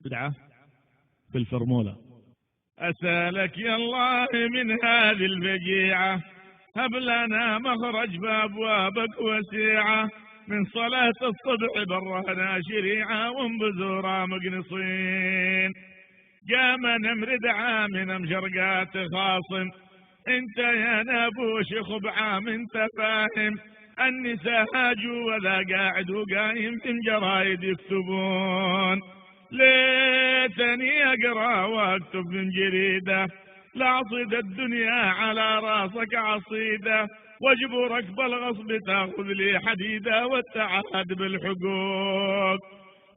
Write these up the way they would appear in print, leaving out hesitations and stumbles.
بدعة في الفرمولة. أسألك يا الله من هذه الفجيعة هب لنا مخرج بأبوابك وسيعة، من صلاة الصبح برهنا شريعة وانبزورا مقنصين. قام نمرد عامنا مشرقات خاصم، انت يا نابوش خبعام انت فاهم، النساء هاجوا وذا قاعد وقايم في جرايد يكتبون، ليتني اقرا واكتب من جريده لاعصد الدنيا على راسك عصيده، واجبرك بالغصب تاخذ لي حديده والتعهد بالحقوق.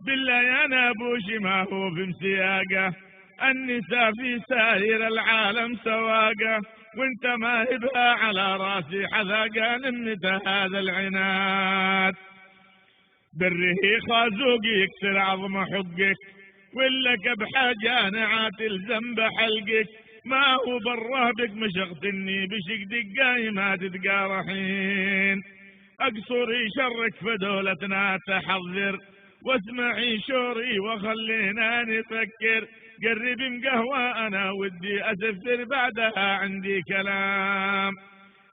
بالله يا نابوش ما هو في مسياقه، النساء في سائر العالم سواقه، وانت ما هبها على راسي حذاقه، لمتى هذا العناد؟ بره خازوق يكسر عظم حقك، ولك بحاجة نعات الزنب حلقك، ما هو براه بك مشغتني بشق دقاي ما تتقارحين، اقصري شرك فدولتنا تحضر، واسمعي شوري وخلينا نفكر، قربي مقهوة انا ودي اسفر بعدها عندي كلام.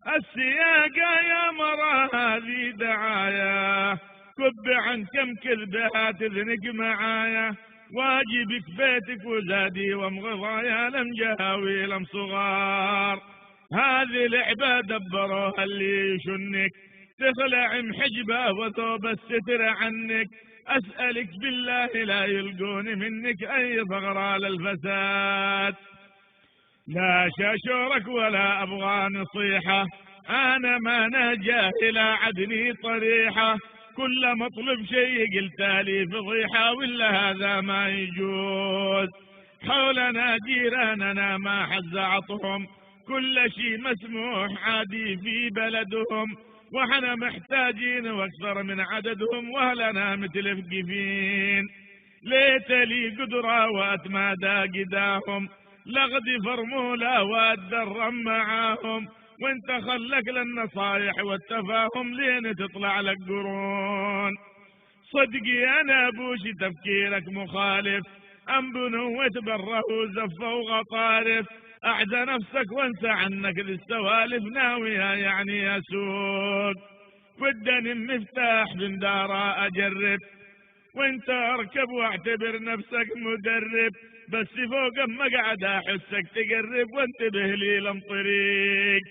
السياقة يا مرا هذه دعاية، كب عن كم كذبها تذنق معايا، واجبك بيتك وزادي ومغضايا لم جهاوي لم صغار، هذه لعبة دبروها اللي يشنك، تخلع محجبة وثوب الستر عنك، أسألك بالله لا يلقون منك أي ثغرة للفساد. لا شاشورك ولا أبغى نصيحة، أنا ما نجاه إلى عدني طريحة، كل مطلب شيء قلت لي فضيحة ولا هذا ما يجوز، حولنا جيراننا ما حز عطهم، كل شيء مسموح عادي في بلدهم، وحنا محتاجين واكثر من عددهم، واهلنا متلفقفين، ليت لي قدرة واتمادى قداهم، لغدي فرمولة واتدرم معاهم، وانت خلك للنصايح والتفاهم لين تطلع لك قرون. صدقي انا بوشي تفكيرك مخالف، ام بنوة بره وزفة وغطارف، اعزى نفسك وانسى عنك ذي السوالف، ناويها يعني اسوق، ودني مفتاح من دارا اجرب، وانت اركب واعتبر نفسك مدرب، بس فوق مقعد احسك تقرب، وانتبه لي لم طريق،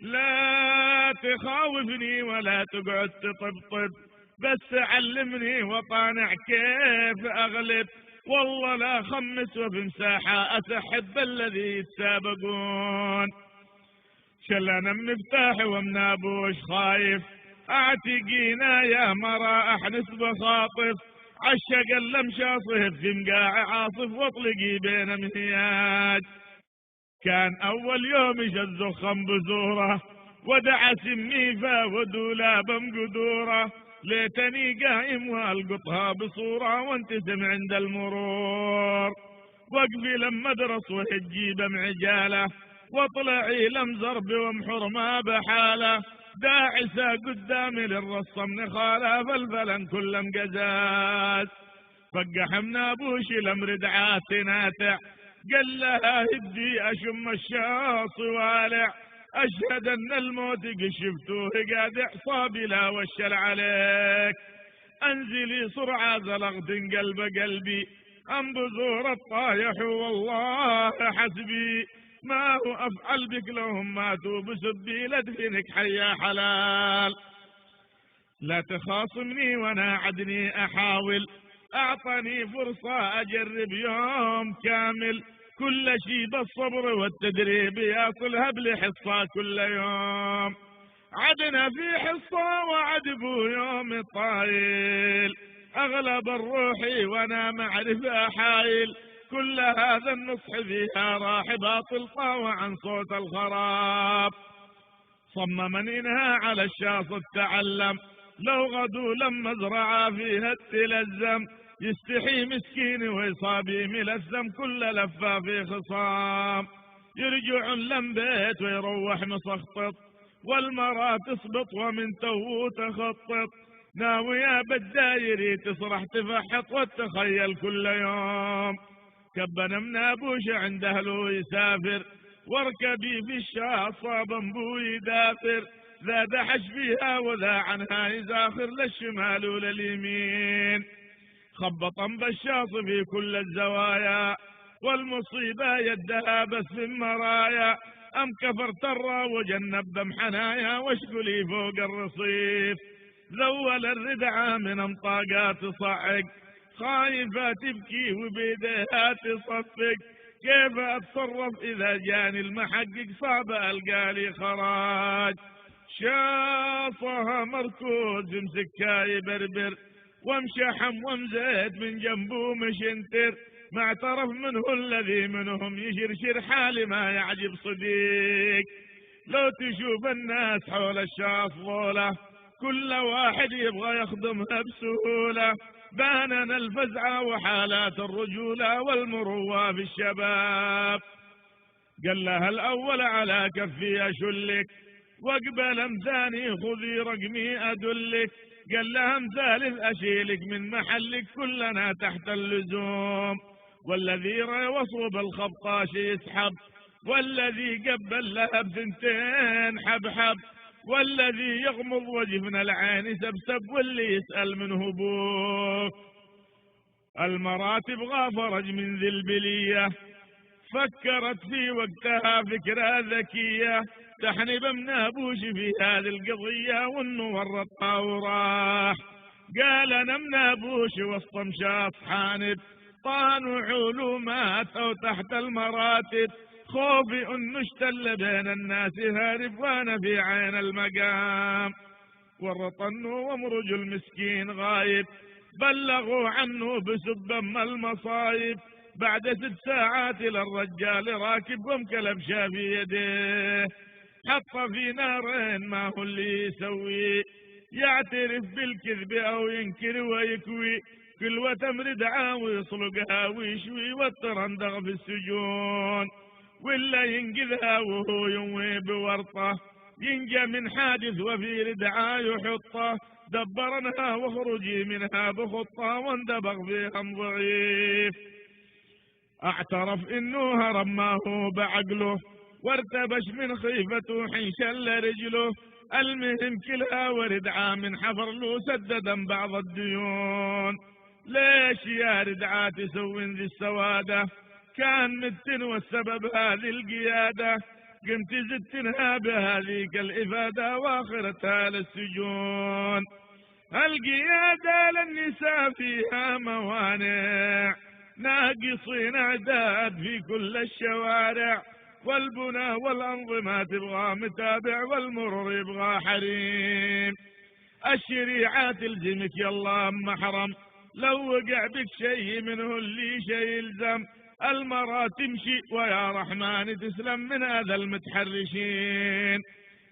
لا تخاوفني ولا تقعد تطبطب، بس علمني وطانع كيف اغلب، والله لا خمس وفي مساحة اسحب الذي يتسابقون. شلنا مفتاح ومنابوش خايف، اعتقينا يا مرا احنس بخاطف، عشق اللمشة صهب في مقاع عاصف، واطلقي بين مهياج، كان اول يوم الزخم بزوره، ودعس ميفا ودولاب قدوره، ليتني قايم والقطها بصوره وانتسم عند المرور، وقفي لما ادرس وهجيب معجاله، واطلعي لم زرب ومحر ما بحاله، داعسه قدامي للرصم نخاله، فالفلن كل مقزاز، فقح منابوشي لمردعات ناتع، قال لها هدي اشم الشاص والع، اشهد ان الموت قد شفتوه قادع، صابي لا وشل عليك، انزلي سرعه زلغت قلب قلبي، ام بزور الطايح والله حسبي، ما هو افعل بك لهم ماتوا بسبي، لدفنك حيا حلال، لا تخاصمني وانا عدني احاول، اعطني فرصة اجرب يوم كامل، كل شي بالصبر والتدريب يصلها بلحصة كل يوم، عدنا في حصة وعدبو يوم طايل، اغلب الروحي وانا معرف احايل، كل هذا النصح فيها راح باطل طاوع عن صوت الخراب، صمم انها على الشاص التعلم، لو غدوا لما زرعا فيها التلزم، يستحي مسكين ويصابي ملزم، كل لفة في خصام، يرجع لم بيت ويروح مسخطط، والمرأة تسبط ومن تو تخطط، ناوية بالدايري تصرح تفحط وتخيل كل يوم. كبنا من ابوش عند اهله يسافر، واركبي في الشاصة بنبوي دافر، ذا دحش فيها وذا عنها يزاخر للشمال ولليمين. خبطا بالشاص في كل الزوايا، والمصيبة يدها بس في المرايا. أم كفر ترى وجنب بمحنايا، واشقلي فوق الرصيف. ذول الردعة من امطاقات تصعق، خايفة تبكي وبيدها تصفق. كيف اتصرف اذا جاني المحقق، صعب القالي خراج. شاصها مركوز مسكا يبربر، ومشحم ومزيد من جنبه مشنتر. ما اعترف منه الذي منهم يشرشر، حالي ما يعجب صديق. لو تشوف الناس حول الشاص ظوله، كل واحد يبغى يخدمها بسهولة. باننا الفزعة وحالات الرجولة، والمروة في الشباب. قال لها الأول على كفي أشلك، واقبل ثاني خذي رقمي أدلك. قال لها ثالث أشيلك من محلك، كلنا تحت اللزوم. والذي وصوب الخبطاش يسحب، والذي قبل لها بثنتين حبحب، والذي يغمض وجفن العين سبسب، واللي يسأل منه ابوه. المراتب غافرج من ذي البلية، فكرت في وقتها فكرة ذكية، تحنب من ابوش في هذه القضية، وانه ورطها وراح. قال انا من ابوش وسط مشاط حانب، طان علومات او تحت المراتب. خوفي انه اشتل بين الناس هارب، وانا في عين المقام. ورطنه ومرج المسكين غايب، بلغوا عنه بسب المصايب. بعد 6 ساعات للرجال راكب، ومكلب شافي يديه. حط في نارين ما هو اللي يسوي، يعترف بالكذب او ينكر ويكوي. كل وتمر دعا ويصلقها ويشوي، والترندغ في السجون. ولا ينقذها وهو ينوي بورطه، ينجى من حادث وفي ردعا يحطه. دبرنها واخرجي منها بخطه، واندبغ فيها ضعيف. اعترف انه هرب ما هو بعقله، وارتبش من خيفته حين شل رجله. المهم كلها وردعا من حفر له سددا بعض الديون. ليش يا ردعا تسوين ذي السوادة؟ كان متن والسبب هذه القيادة. قمت زدتنها بهذيك الإفادة، واخرتها للسجون. القيادة للنساء فيها موانع، ناقصين اعداد في كل الشوارع. والبنى والأنظمة تبغى متابع، والمرور يبغى حريم. الشريعة تلزمك يلا أم حرم، لو وقع بك شيء منه اللي شيء يلزم. المرأة تمشي ويا رحمن تسلم من هذا المتحرشين.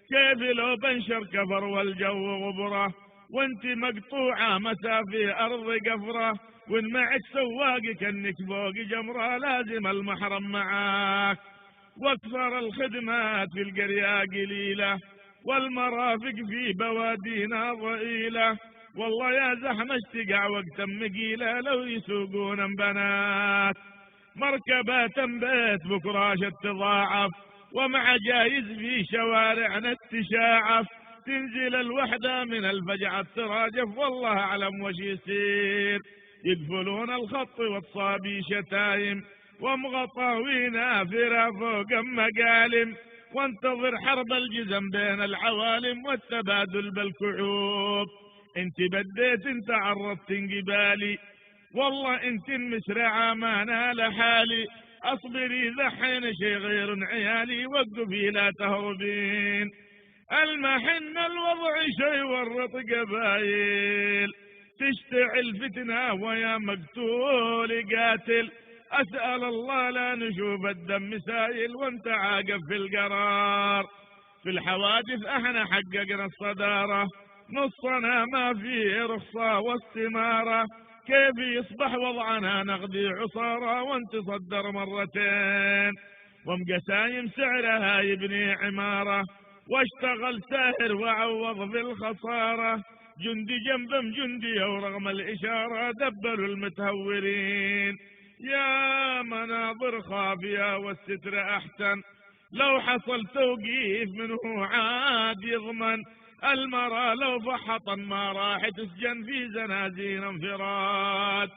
كيف لو بنشر كفر والجو غبرة، وانت مقطوعة مسافي أرض قفرة. وان معك سواقك انك فوق جمرة، لازم المحرم معاك. واكثر الخدمات في القرية قليلة، والمرافق في بوادينا ضئيلة. والله يا زحمة اشتقع وقت مقيلة، لو يسوقون بنات. مركبات بيت بكراشة تضاعف، ومع جايز في شوارعنا التشاعف. تنزل الوحدة من الفجعة تراجف، والله أعلم وش يصير. يقفلون الخط والصابي شتايم، ومغطاوين نافرة فوق مقالم. وانتظر حرب الجزم بين العوالم، والتبادل بالكعوب. انت بديت انت عرضت انقبالي، والله انت المسرعة ما نال حالي. اصبري ذحين شي غير عيالي، وقفي لا تهربين. المحن الوضع شي ورط قبايل، تشتعل فتنة ويا مقتول قاتل. اسأل الله لا نشوف الدم سايل، وانت عاقب في القرار. في الحوادث احنا حققنا الصدارة، نصنا ما فيه رخصة واستمارة. كيف يصبح وضعنا نغدي عصارة، وانت صدر مرتين. ومقسايم سعرها يبني عمارة، واشتغل ساهر وعوض في الخسارة. جندي جنبهم جندي ورغم الإشارة دبلوا المتهورين. يا مناظر خافية والستر أحسن، لو حصل توقيف منه عاد يضمن. المرأة لو فحطا ما راح تسجن في زنازين انفراد،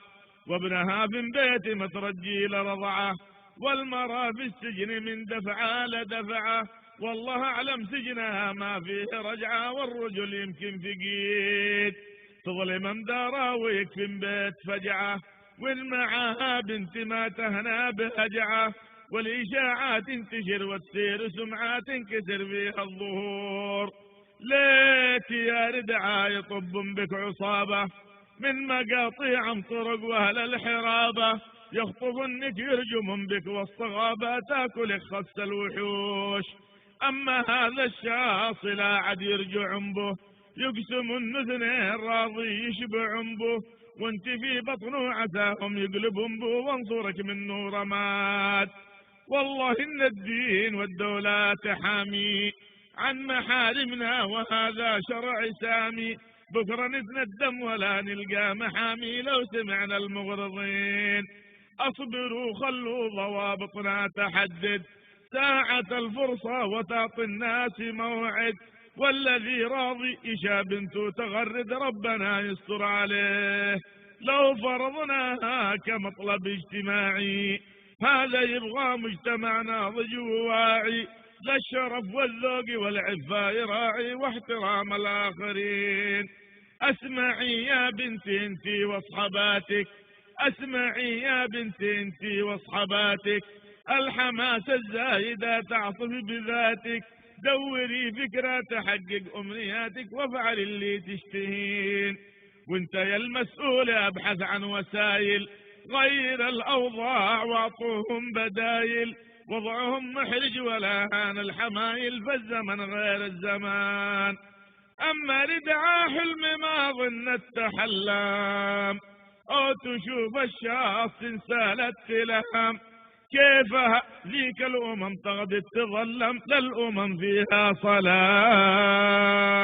وابنها من بيت مترجي لرضعه، والمرأة في السجن من دفعة لدفعة. والله أعلم سجنها ما فيه رجعة، والرجل يمكن فقيد تظلم مدارة ويكفي بيت فجعة، وإن معاها بنت ما تهنى بهجعة، والإشاعات تنتشر وتصير سمعة تنكسر فيها الظهور. ليت يا ردعة يطب بك عصابة من مقاطيع طرق وأهل الحرابة، يخطفنك يرجم بك والصغابة تاكلك خس الوحوش. أما هذا الشاص لا عد يرجع به، يقسم النثنين راضي يشبع به، وانت في بطنه عساهم يقلبهم به وانصرك منه رماد. والله إن الدين والدولة تحامي عن محارمنا وهذا شرع سامي، بكرة نتندم ولا نلقى محامي لو سمعنا المغرضين. أصبروا خلوا ضوابطنا تحدد ساعة الفرصة وتعطي الناس موعد، والذي راضي إشا بنته تغرد ربنا يستر عليه. لو فرضناها كمطلب اجتماعي هذا يبغى مجتمع ناضج وواعي، للشرف والذوق والعفة يراعي واحترام الآخرين. اسمعي يا بنتي انتي واصحباتك، اسمعي يا بنتي انتي واصحباتك، الحماس الزايدة تعصف بذاتك، دوري فكرة تحقق أمنياتك وافعل اللي تشتهين. وانت يا المسؤول ابحث عن وسائل غير الأوضاع واعطوهم بدايل، وضعهم محرج ولا هان الحمايل فالزمن غير الزمان. أما ردعا حلم ما ظنت تحلم، أو تشوف الشخص سالت تلهم، كيف ذيك الأمم تغدي تظلم للأمم فيها صلاة.